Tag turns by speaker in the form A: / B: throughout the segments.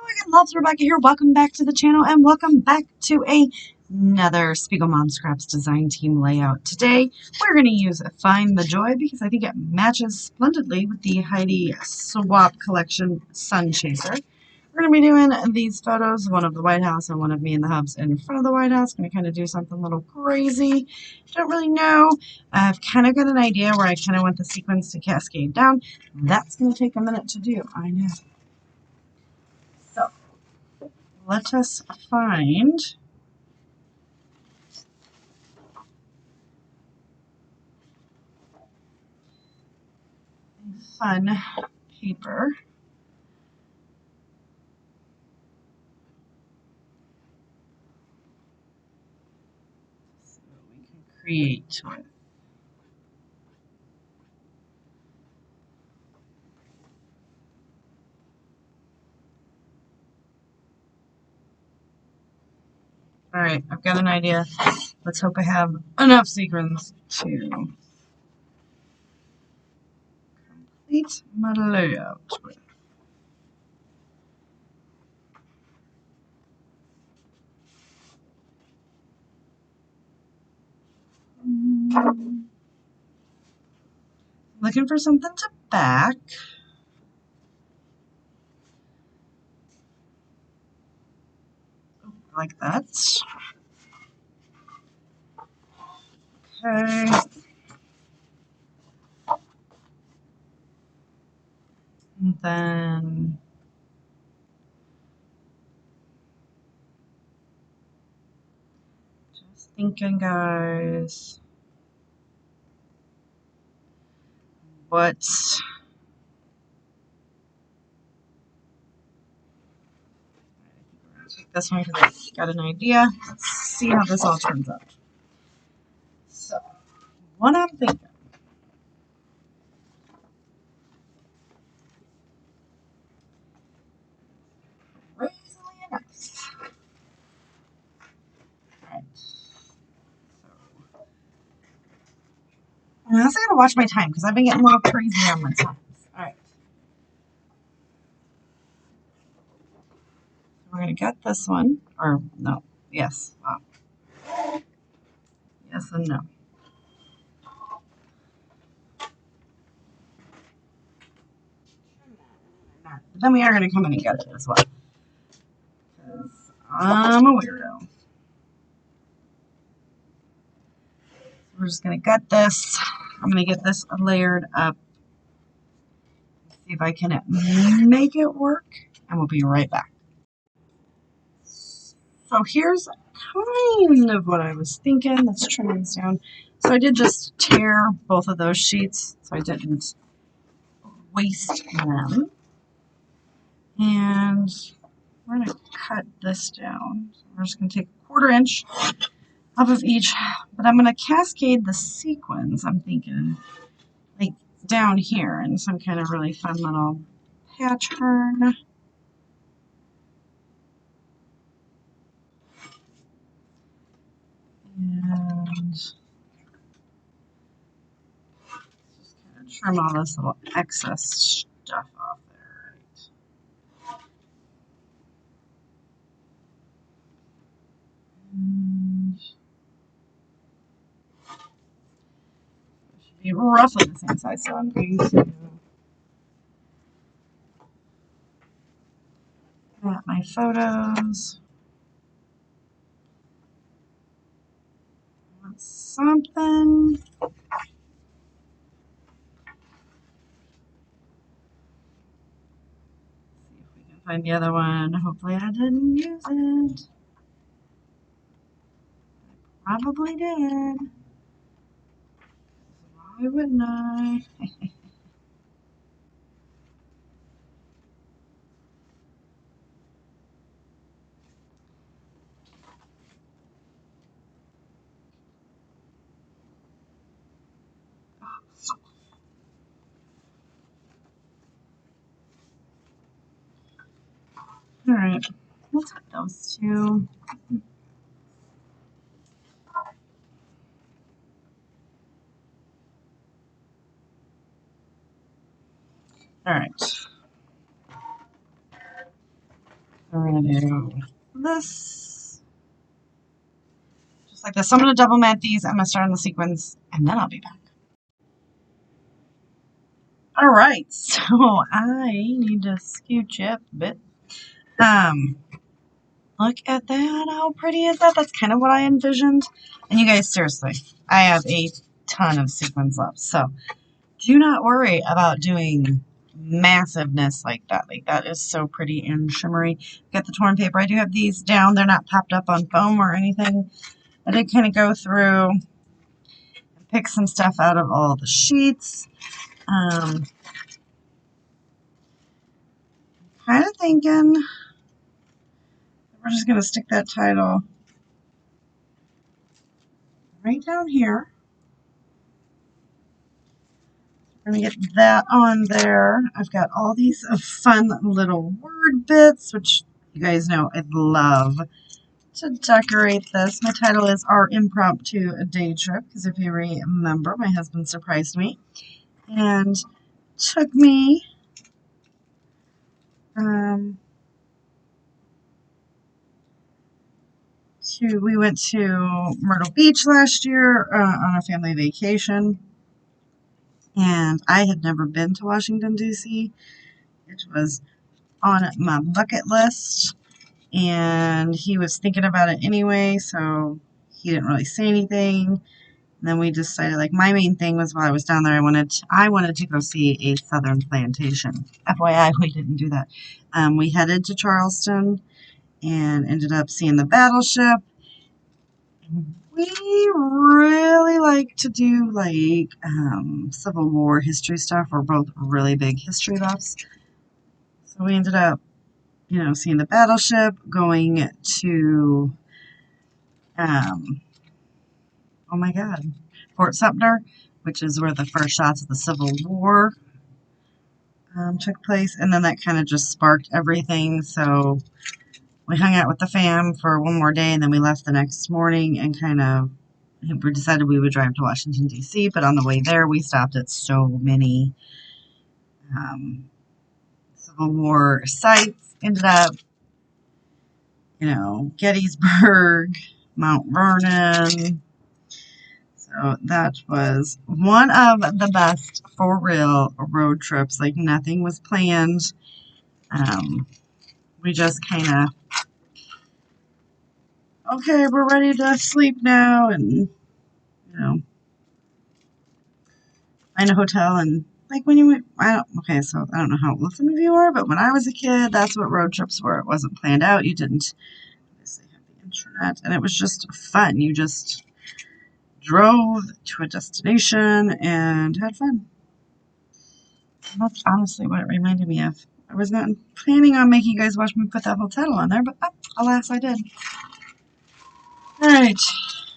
A: again, loves Rebecca here. Welcome back to the channel and welcome back to another Spiegel Mom Scraps design team layout. Today we're going to use Find the Joy because I think it matches splendidly with the Heidi Swap Collection Sun Chaser. We're going to be doing these photos, one of the White House and one of me and the hubs in front of the White House. Going to kind of do something a little crazy. Don't really know. I've kind of got an idea where I kind of want the sequins to cascade down. That's going to take a minute to do, I know. So let us find a fun paper. So we can create to it. All right, I've got an idea. Let's hope I have enough sequins to complete my layout with. Looking for something to back. Like that. Okay. And then just thinking, guys, what take this one because I got an idea. Let's see how this all turns out. So, what I'm thinking. Crazily enough. Alright. So, I also gotta watch my time because I've been getting a little crazy on my times. Alright. We're gonna get this one. Or, no. Yes. Wow. Yes and no. But then we are going to come in and get it as well. Because I'm a weirdo. So we're just going to gut this. I'm going to get this layered up. See if I can make it work. And we'll be right back. So here's kind of what I was thinking. Let's trim these down. So I did just tear both of those sheets so I didn't waste them. And we're going to cut this down. So we're just going to take a 1/4 inch off of each, but I'm going to cascade the sequins, I'm thinking, like down here in some kind of really fun little pattern. And just kind of trim all this little excess stuff off there. Right? And it should be roughly the same size, so I'm going to get my photos. Want something. Find the other one. Hopefully I didn't use it. I probably did. Why wouldn't I? Alright, we'll take those two. Alright. going to do this. Just like this. So I'm going to double mat these. I'm going to start on the sequins, and then I'll be back. All right, so I need to scooch up a bit. Look at that. How pretty is that? That's kind of what I envisioned. And you guys, seriously, I have a ton of sequins left. So do not worry about doing massiveness like that. Like, that is so pretty and shimmery. Got the torn paper. I do have these down. They're not popped up on foam or anything. I did kind of go through and pick some stuff out of all the sheets. Kind of thinking we're just going to stick that title right down here. We're going to get that on there. I've got all these fun little word bits, which you guys know I love to decorate this. My title is Our Impromptu Day Trip, because if you remember, my husband surprised me and took me we went to Myrtle Beach last year on a family vacation, and I had never been to Washington, D.C. It was on my bucket list, and he was thinking about it anyway, so he didn't really say anything. And then we decided, like, my main thing was while I was down there, I wanted to go see a Southern plantation. FYI, we didn't do that. We headed to Charleston and ended up seeing the battleship. We really like to do, like, Civil War history stuff. We're both really big history buffs. So we ended up, you know, seeing the battleship, going to, oh my God, Fort Sumter, which is where the first shots of the Civil War took place. And then that kind of just sparked everything. So we hung out with the fam for one more day, and then we left the next morning and kind of we decided we would drive to Washington, D.C., but on the way there, we stopped at so many Civil War sites. Ended up, you know, Gettysburg, Mount Vernon. So that was one of the best, for real, road trips. Like, nothing was planned. We just kind of, okay, we're ready to sleep now, and, you know, find a hotel. And like when you went, okay, so I don't know how old some of you are, but when I was a kid, that's what road trips were. It wasn't planned out. You didn't obviously have the internet, and it was just fun. You just drove to a destination and had fun. And that's honestly what it reminded me of. I was not planning on making you guys watch me put that whole title on there, but alas, I did. Alright,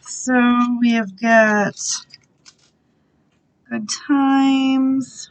A: so we have got good times.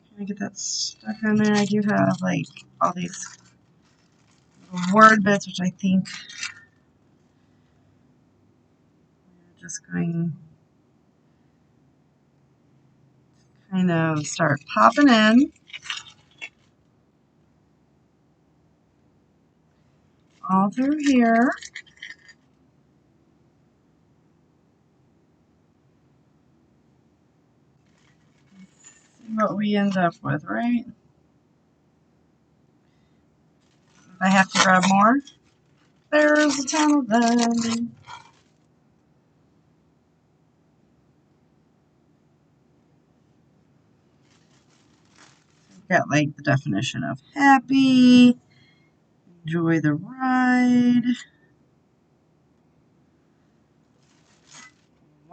A: Can I get that stuck on there? I do have, like, all these word bits, which I think we're just going to kind of start popping in. All through here. See what we end up with, right? If I have to grab more, there's a ton of them. We've got, like, the definition of happy, enjoy the ride,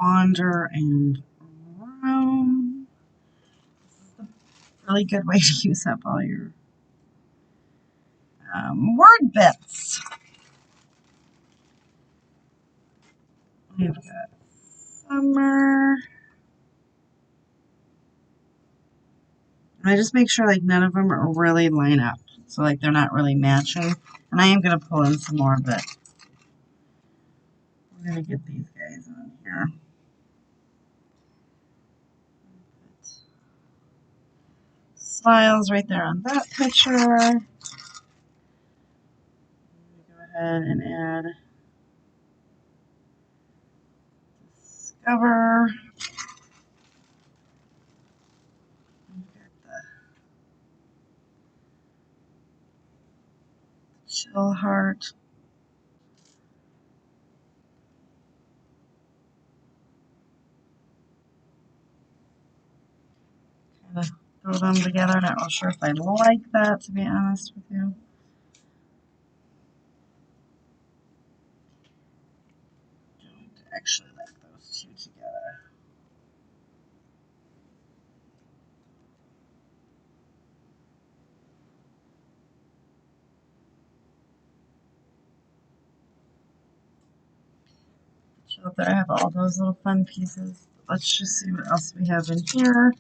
A: wander and roam. This is a really good way to use up all your word bits. We've got summer. And I just make sure, like, none of them are really line up. So, like, they're not really matching. And I am going to pull in some more, but we're going to get these guys on here. Smiles right there on that picture. ahead and add Discover. Chill Heart. Kind of throw them together. Not real sure if I like that, to be honest with you. Don't actually like those two together. So there I have all those little fun pieces. Let's just see what else we have in here.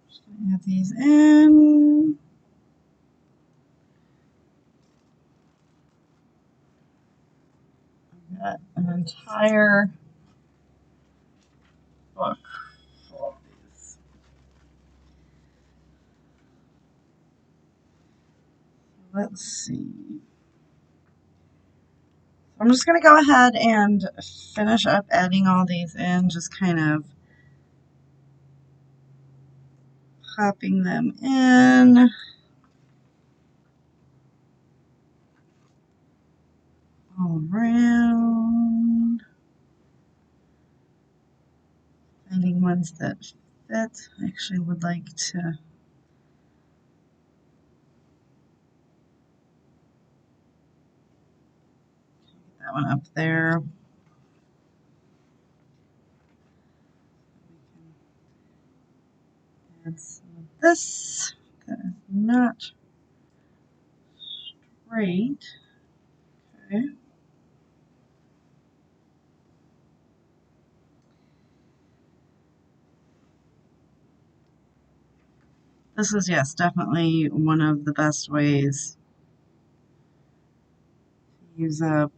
A: Just gonna add these in. I've got an entire book full of these. Let's see. I'm just going to go ahead and finish up adding all these in, just kind of popping them in. All around. Finding ones that fit. I actually would like to get that one up there. Add some of this. That is not straight. Okay. This is, yes, definitely one of the best ways to use up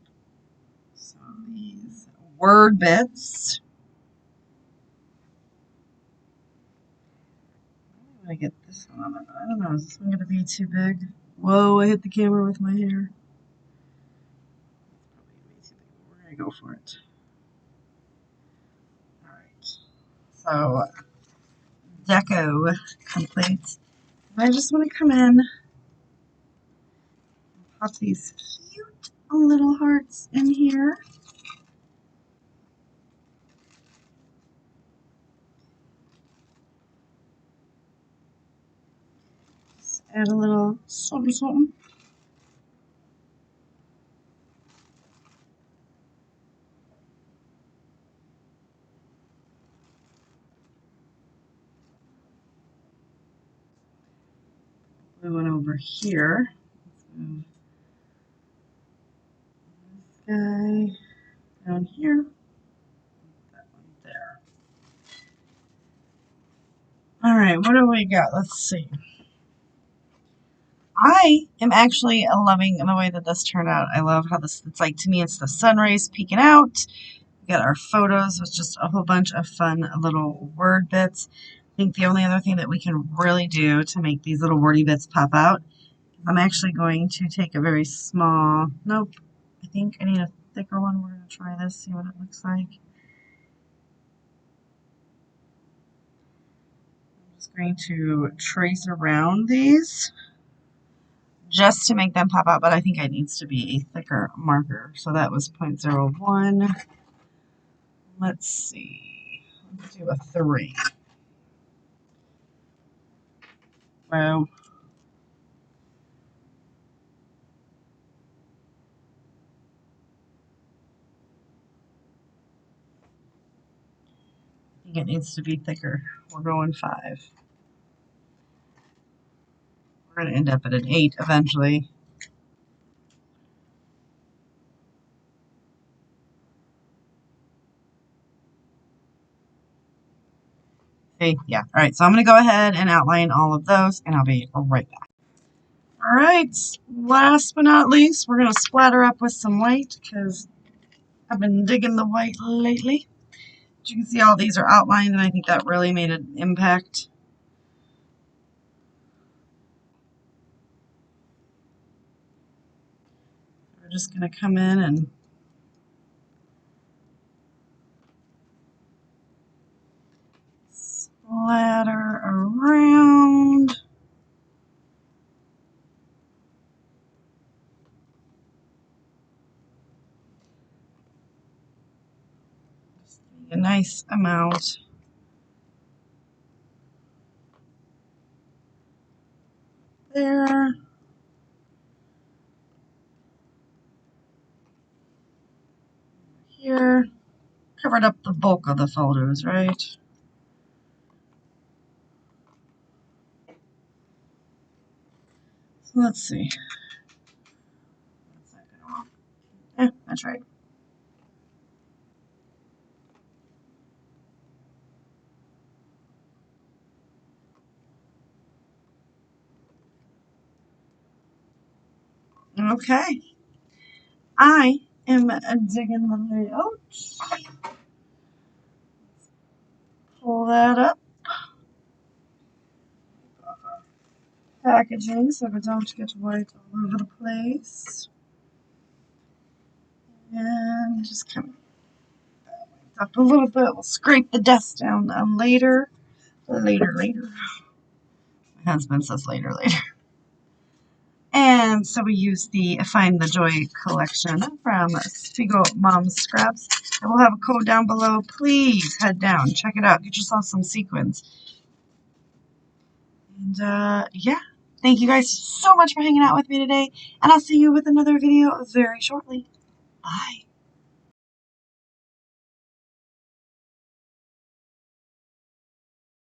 A: some of these word bits. I get this one on it. I don't know, is this one going to be too big? Whoa, I hit the camera with my hair. It's probably way too big. We're going to go for it. Alright, so deco complete. I just want to come in and pop these cute little hearts in here. Just add a little something something. Blue one over here. Let's move this guy down here. That one there. Alright, what do we got? Let's see. I am actually loving the way that this turned out. I love how this, it's like, to me, it's the sun rays peeking out. We got our photos with just a whole bunch of fun little word bits. I think the only other thing that we can really do to make these little wordy bits pop out, I'm actually going to take a very small, nope, I think I need a thicker one. We're going to try this, see what it looks like. I'm just going to trace around these just to make them pop out, but I think it needs to be a thicker marker. So that was 0.01. Let's see. Let's do a 3. Wow. I think it needs to be thicker. We're going 5. We're going to end up at an 8 eventually. Okay, yeah. All right, so I'm going to go ahead and outline all of those, and I'll be right back. All right, last but not least, we're going to splatter up with some white because I've been digging the white lately. As you can see, all these are outlined, and I think that really made an impact. We're just going to come in and splatter around. Just a nice amount. There. Here. Covered up the bulk of the photos, right? So let's see. That's right. Okay. I am digging the layout. Pull that up. Packaging so we don't get white all over the place. And just kind of up a little bit. We'll scrape the dust down later. Later. My husband says later. And so we use the Find the Joy collection from Spiegel Mom Scraps. I will have a code down below. Please head down, check it out, get yourself some sequins. And yeah, thank you guys so much for hanging out with me today, and I'll see you with another video very shortly. Bye.